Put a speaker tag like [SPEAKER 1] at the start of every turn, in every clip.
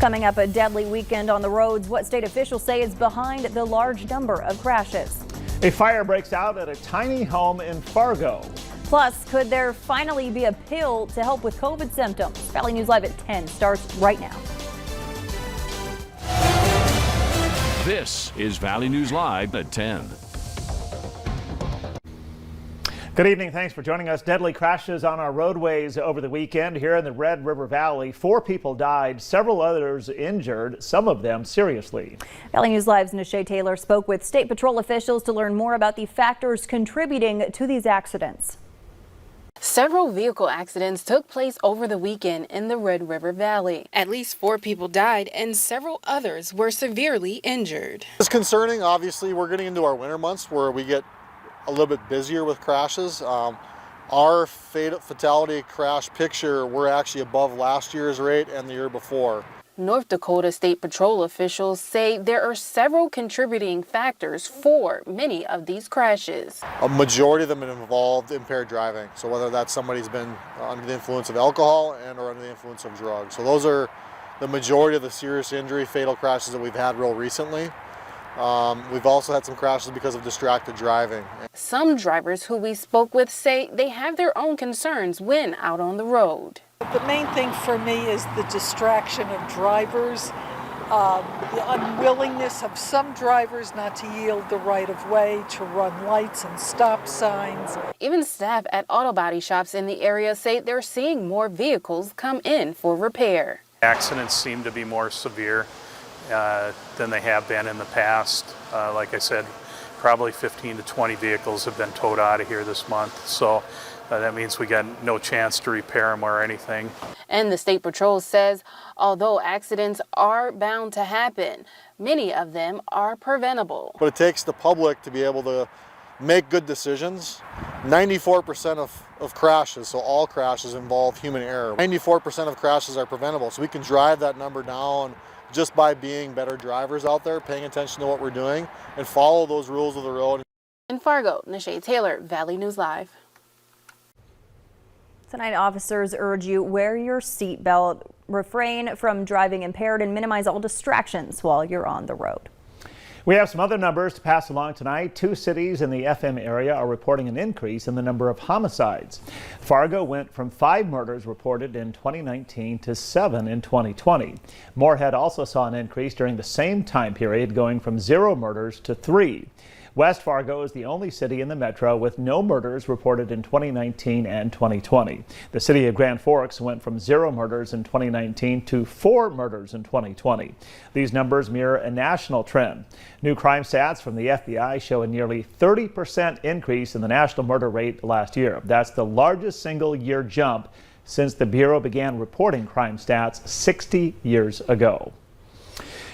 [SPEAKER 1] Coming up, a deadly weekend on the roads. What state officials say is behind the large number of crashes.
[SPEAKER 2] A fire breaks out at a tiny home in Fargo.
[SPEAKER 1] Plus, could there finally be a pill to help with COVID symptoms? Valley News Live at 10 starts right now.
[SPEAKER 3] This is Valley News Live at 10.
[SPEAKER 2] Good evening. Thanks for joining us. Deadly crashes on our roadways over the weekend here in the Red River Valley. 4 people died, several others injured, some of them seriously.
[SPEAKER 1] Valley News Live's Nisha Taylor spoke with State Patrol officials to learn more about the factors contributing to these accidents.
[SPEAKER 4] Several vehicle accidents took place over the weekend in the Red River Valley. At least 4 people died and several others were severely injured.
[SPEAKER 5] It's concerning. Obviously, we're getting into our winter months where we get a little bit busier with crashes. Our fatality crash picture, we're actually above last year's rate and the year before.
[SPEAKER 4] North Dakota State Patrol officials say there are several contributing factors for many of these crashes.
[SPEAKER 5] A majority of them involved impaired driving. So whether that's somebody's been under the influence of alcohol and or under the influence of drugs. So those are the majority of the serious injury fatal crashes that we've had real recently. We've also had some crashes because of distracted driving.
[SPEAKER 4] Some drivers who we spoke with say they have their own concerns when out on the road.
[SPEAKER 6] The main thing for me is the distraction of drivers, the unwillingness of some drivers not to yield the right of way, to run lights and stop signs.
[SPEAKER 4] Even staff at auto body shops in the area say they're seeing more vehicles come in for repair.
[SPEAKER 7] Accidents seem to be more severe than they have been in the past. Like I said, probably 15 to 20 vehicles have been towed out of here this month. So that means we got no chance to repair them or anything.
[SPEAKER 4] And the State Patrol says although accidents are bound to happen, many of them are preventable.
[SPEAKER 5] But it takes the public to be able to make good decisions. 94% of crashes, so all crashes, involve human error. 94% of crashes are preventable, so we can drive that number down just by being better drivers out there, paying attention to what we're doing, and follow those rules of the road.
[SPEAKER 4] In Fargo, Nisha Taylor, Valley News Live.
[SPEAKER 1] Tonight, officers urge you wear your seatbelt, refrain from driving impaired, and minimize all distractions while you're on the road.
[SPEAKER 2] We have some other numbers to pass along tonight. 2 cities in the FM area are reporting an increase in the number of homicides. Fargo went from 5 murders reported in 2019 to 7 in 2020. Moorhead also saw an increase during the same time period, going from 0 murders to 3. West Fargo is the only city in the metro with no murders reported in 2019 and 2020. The city of Grand Forks went from 0 murders in 2019 to 4 murders in 2020. These numbers mirror a national trend. New crime stats from the FBI show a nearly 30% increase in the national murder rate last year. That's the largest single-year jump since the Bureau began reporting crime stats 60 years ago.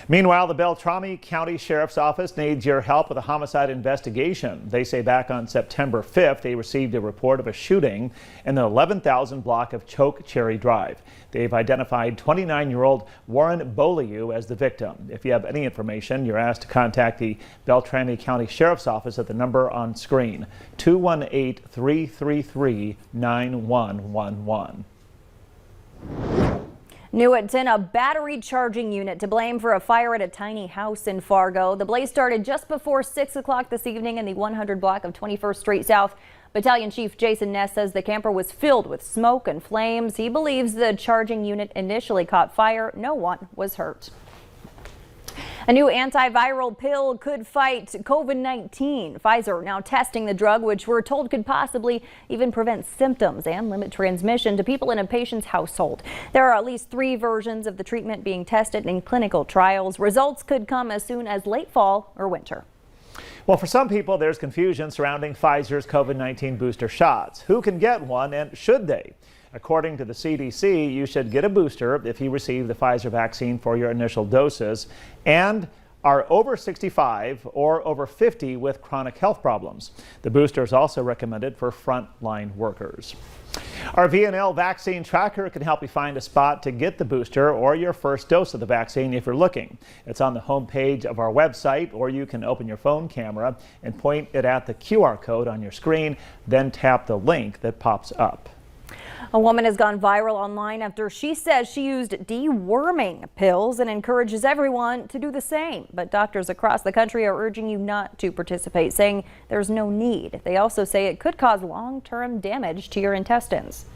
[SPEAKER 2] Meanwhile, the Beltrami County Sheriff's Office needs your help with a homicide investigation. They say back on September 5th, they received a report of a shooting in the 11,000 block of Choke Cherry Drive. They've identified 29-year-old Warren Beaulieu as the victim. If you have any information, you're asked to contact the Beltrami County Sheriff's Office at the number on screen, 218-333-9111.
[SPEAKER 1] New at 10, a battery charging unit to blame for a fire at a tiny house in Fargo. The blaze started just before 6 o'clock this evening in the 100 block of 21st Street South. Battalion Chief Jason Ness says the camper was filled with smoke and flames. He believes the charging unit initially caught fire. No one was hurt. A new antiviral pill could fight COVID-19. Pfizer now testing the drug, which we're told could possibly even prevent symptoms and limit transmission to people in a patient's household. There are at least 3 versions of the treatment being tested in clinical trials. Results could come as soon as late fall or winter.
[SPEAKER 2] Well, for some people, there's confusion surrounding Pfizer's COVID-19 booster shots. Who can get one and should they? According to the CDC, you should get a booster if you receive the Pfizer vaccine for your initial doses and are over 65 or over 50 with chronic health problems. The booster is also recommended for frontline workers. Our VNL vaccine tracker can help you find a spot to get the booster or your first dose of the vaccine if you're looking. It's on the home page of our website, or you can open your phone camera and point it at the QR code on your screen, then tap the link that pops up.
[SPEAKER 1] A woman has gone viral online after she says she used deworming pills and encourages everyone to do the same. But doctors across the country are urging you not to participate, saying there's no need. They also say it could cause long-term damage to your intestines.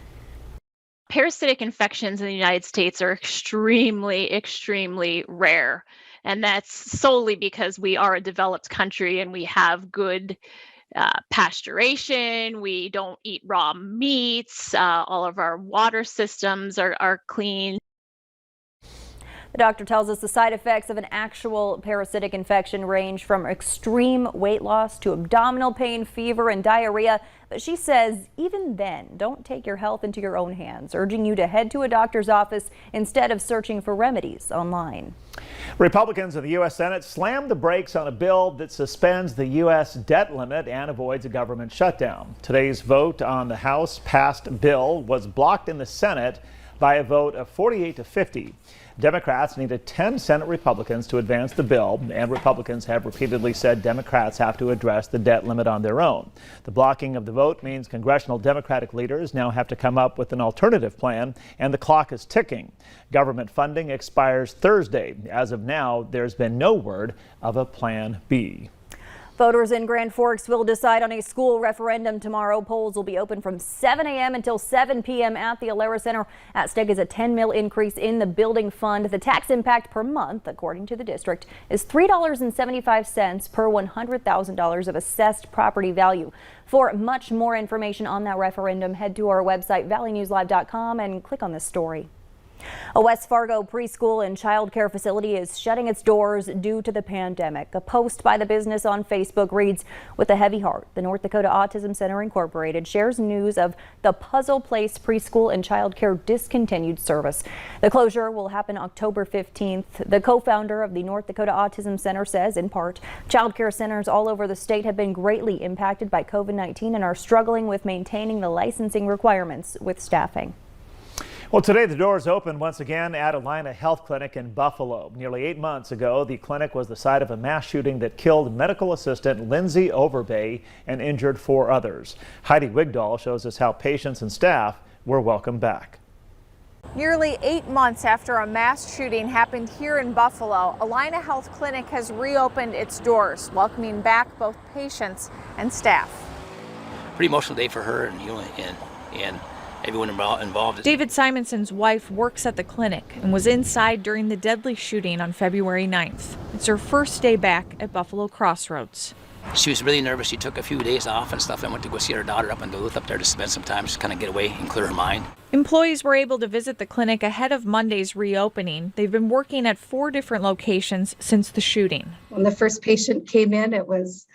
[SPEAKER 8] Parasitic infections in the United States are extremely rare. And that's solely because we are a developed country and we have good pasteurization. We don't eat raw meats. All of our water systems are clean.
[SPEAKER 1] The doctor tells us the side effects of an actual parasitic infection range from extreme weight loss to abdominal pain, fever, and diarrhea. But she says even then, don't take your health into your own hands, urging you to head to a doctor's office instead of searching for remedies online.
[SPEAKER 2] Republicans in the U.S. Senate slammed the brakes on a bill that suspends the U.S. debt limit and avoids a government shutdown. Today's vote on the House-passed bill was blocked in the Senate by a vote of 48 to 50. Democrats needed 10 Senate Republicans to advance the bill, and Republicans have repeatedly said Democrats have to address the debt limit on their own. The blocking of the vote means congressional Democratic leaders now have to come up with an alternative plan, and the clock is ticking. Government funding expires Thursday. As of now, there's been no word of a plan B.
[SPEAKER 1] Voters in Grand Forks will decide on a school referendum tomorrow. Polls will be open from 7 a.m. until 7 p.m. at the Alara Center. At stake is a $10 million increase in the building fund. The tax impact per month, according to the district, is $3.75 per $100,000 of assessed property value. For much more information on that referendum, head to our website, valleynewslive.com, and click on this story. A West Fargo preschool and child care facility is shutting its doors due to the pandemic. A post by the business on Facebook reads, "With a heavy heart, the North Dakota Autism Center Incorporated shares news of the Puzzle Place preschool and child care discontinued service." The closure will happen October 15th. The co-founder of the North Dakota Autism Center says, in part, child care centers all over the state have been greatly impacted by COVID-19 and are struggling with maintaining the licensing requirements with staffing.
[SPEAKER 2] Well, today the doors opened once again at Alina Health Clinic in Buffalo. Nearly 8 months ago, the clinic was the site of a mass shooting that killed medical assistant Lindsay Overbay and injured 4 others. Heidi Wigdahl shows us how patients and staff were welcomed back.
[SPEAKER 9] Nearly 8 months after a mass shooting happened here in Buffalo, Alina Health Clinic has reopened its doors, welcoming back both patients and staff.
[SPEAKER 10] Pretty emotional day for her and everyone involved.
[SPEAKER 9] David Simonson's wife works at the clinic and was inside during the deadly shooting on February 9th. It's her first day back at Buffalo Crossroads.
[SPEAKER 10] She was really nervous. She took a few days off and stuff and went to go see her daughter up in Duluth up there to spend some time, just kind of get away and clear her mind.
[SPEAKER 9] Employees were able to visit the clinic ahead of Monday's reopening. They've been working at 4 different locations since the shooting.
[SPEAKER 11] When the first patient came in, it was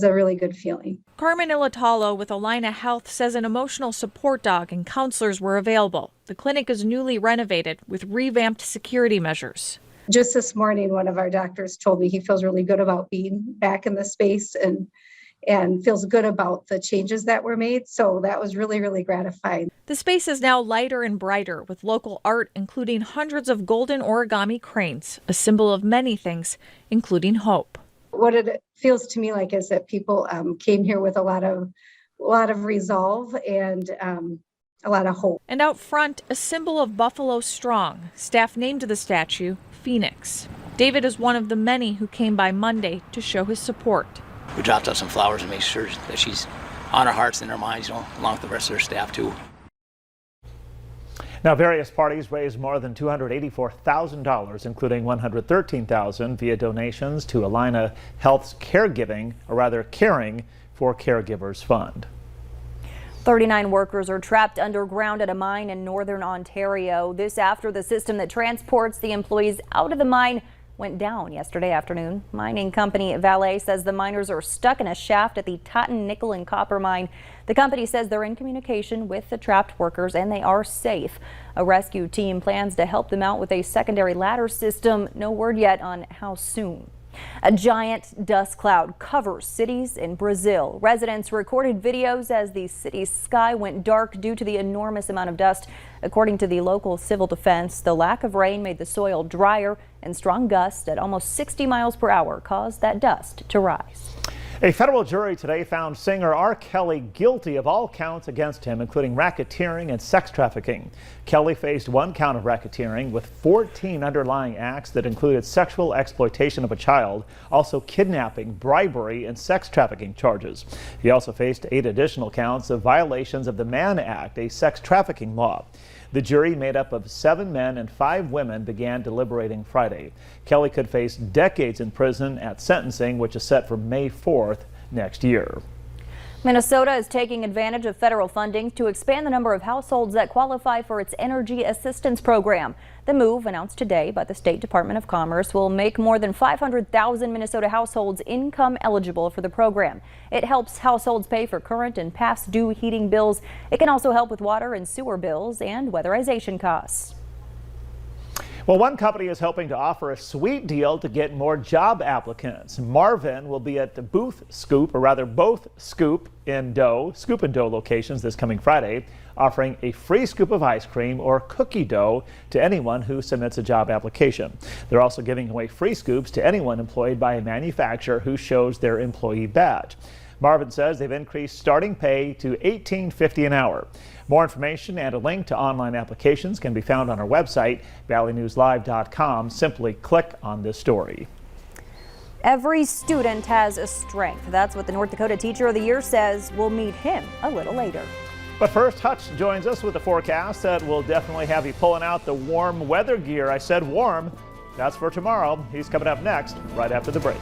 [SPEAKER 11] a really good feeling.
[SPEAKER 9] Carmen Ilatalo with Alina Health says an emotional support dog and counselors were available. The clinic is newly renovated with revamped security measures.
[SPEAKER 11] Just this morning, one of our doctors told me he feels really good about being back in the space and feels good about the changes that were made. So that was really, really gratifying.
[SPEAKER 9] The space is now lighter and brighter with local art, including hundreds of golden origami cranes, a symbol of many things, including hope.
[SPEAKER 11] What it feels to me like is that people came here with a lot of resolve and a lot of hope.
[SPEAKER 9] And out front, a symbol of Buffalo Strong. Staff named the statue Phoenix. David is one of the many who came by Monday to show his support.
[SPEAKER 10] We dropped off some flowers and made sure that she's on our hearts and our minds, along with the rest of their staff too.
[SPEAKER 2] Now, various parties raised more than $284,000, including $113,000 via donations to Alina Health's Caring for Caregivers Fund.
[SPEAKER 1] 39 workers are trapped underground at a mine in northern Ontario. This after the system that transports the employees out of the mine went down yesterday afternoon. Mining company Vale says the miners are stuck in a shaft at the Totten nickel and copper mine. The company says they're in communication with the trapped workers and they are safe. A rescue team plans to help them out with a secondary ladder system. No word yet on how soon. A giant dust cloud covers cities in Brazil. Residents recorded videos as the city's sky went dark due to the enormous amount of dust. According to the local civil defense, the lack of rain made the soil drier and strong gusts at almost 60 miles per hour caused that dust to rise.
[SPEAKER 2] A federal jury today found singer R. Kelly guilty of all counts against him, including racketeering and sex trafficking. Kelly faced one count of racketeering with 14 underlying acts that included sexual exploitation of a child, also kidnapping, bribery, and sex trafficking charges. He also faced 8 additional counts of violations of the Mann Act, a sex trafficking law. The jury, made up of 7 men and 5 women, began deliberating Friday. Kelly could face decades in prison at sentencing, which is set for May 4th next year.
[SPEAKER 1] Minnesota is taking advantage of federal funding to expand the number of households that qualify for its energy assistance program. The move, announced today by the State Department of Commerce, will make more than 500,000 Minnesota households income eligible for the program. It helps households pay for current and past due heating bills. It can also help with water and sewer bills and weatherization costs.
[SPEAKER 2] Well, one company is hoping to offer a sweet deal to get more job applicants. Marvin will be at the both Scoop and Dough locations this coming Friday, offering a free scoop of ice cream or cookie dough to anyone who submits a job application. They're also giving away free scoops to anyone employed by a manufacturer who shows their employee badge. Marvin says they've increased starting pay to $18.50 an hour. More information and a link to online applications can be found on our website, valleynewslive.com. Simply click on this story.
[SPEAKER 1] Every student has a strength. That's what the North Dakota Teacher of the Year says. We'll meet him a little later.
[SPEAKER 2] But first, Hutch joins us with a forecast that will definitely have you pulling out the warm weather gear. I said warm. That's for tomorrow. He's coming up next, right after the break.